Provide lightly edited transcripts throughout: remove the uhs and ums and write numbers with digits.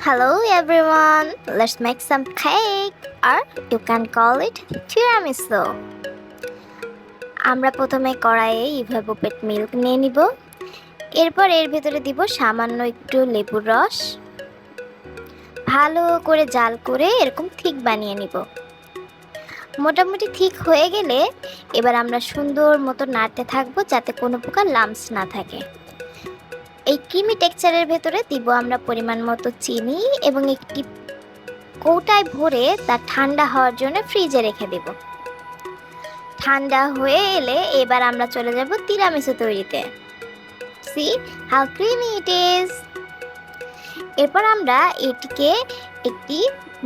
Hello everyone, let's make some cake or you can call it tiramisu. আমরা প্রথমে কড়াইয়ে evaporated milk নিয়ে নিব। এরপর এর ভেতরে দিব সামান্য একটু লেবুর রস। ভালো করে জাল করে এরকম থিক বানিয়ে নিব। মোটামুটি ঠিক হয়ে গেলে এবার আমরা সুন্দর মতো নাড়তে থাকবো যাতে কোনো প্রকার লাম্পস না থাকে। এই ক্রিমি টেক্সচারের ভেতরে দিব আমরা পরিমাণ মতো চিনি এবং একটি কৌটায় ভরে তা ঠান্ডা হওয়ার জন্য ফ্রিজে রেখে দেব। ঠান্ডা হয়ে এলে এবার আমরা চলে যাব তিরামিসু তৈরিতে। C how creamy it is. এরপর আমরা এটিকে একটি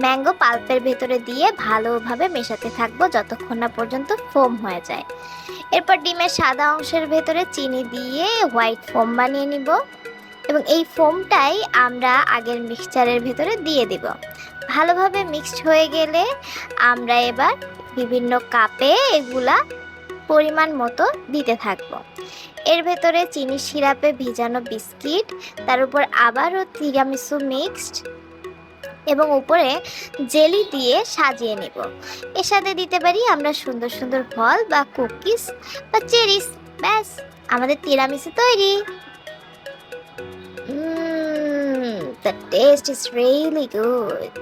ম্যাঙ্গো পাল্পের ভেতরে দিয়ে ভালোভাবে মেশাতে থাকবো যতক্ষণ না পর্যন্ত ফোম হয়ে যায়। এরপর ডিমের সাদা অংশের ভেতরে চিনি দিয়ে হোয়াইট ফোম বানিয়ে নিব এবং এই ফোমটাই আমরা আগের মিক্সচারের ভেতরে দিয়ে দেব। ভালোভাবে মিক্সড হয়ে গেলে আমরা এবার বিভিন্ন কাপে এগুলা পরিমাণ মতো দিতে থাকবো। এর ভেতরে চিনি সিরাপে ভিজানো বিস্কিট, তার উপর আবারও তিরামিসু মিক্সড এবং উপরে জেলি দিয়ে সাজিয়ে নেব। এর সাথে দিতে পারি আমরা সুন্দর সুন্দর ফল বা কুকিজ বা চেরিস। ব্যাস, আমাদের তিরামিসু তৈরি। The taste is really good.